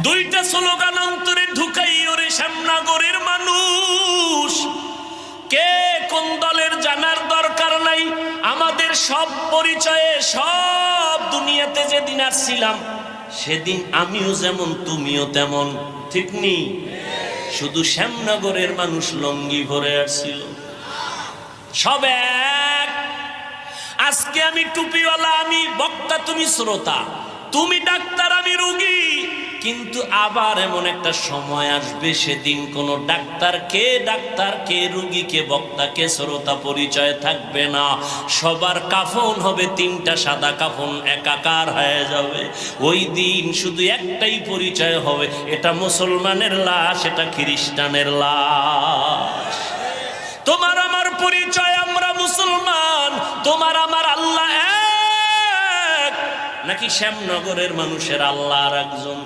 দুইটা স্লোগান অন্তরে ঢুকাই ওরে শ্যামনগরের মানুষ। কে কোন দলের জানার দরকার নাই, আমাদের সব পরিচয়ে সব দুনিয়াতে যেদিন আসছিলাম সেদিন আমিও যেমন তুমিও তেমন, ঠিক নেই? শুধু শ্যামনগরের মানুষ লঙ্গি ভরে আসছিল, সব এক। আজকে আমি টুপিওয়ালা, আমি বক্তা, তুমি শ্রোতা, তুমি ডাক্তার, আমি রোগী। কিন্তু আবার এমন একটা সময় আসবে সেদিন কোন ডাক্তার কে রোগী, কে বক্তা, কে শ্রোতা পরিচয় থাকবে না। সবার কাফন হবে তিনটা সাদা কাফন, একাকার হয়ে যাবে। ওই দিন শুধু একটাই পরিচয় হবে, এটা মুসলমানের লাশ, এটা খ্রিস্টানের লাশ। তোমার আমার পরিচয় আমরা মুসলমান, তোমার আমার আল্লাহ এক, নাকি শ্যামনগরের মানুষের আল্লাহ আর একজন?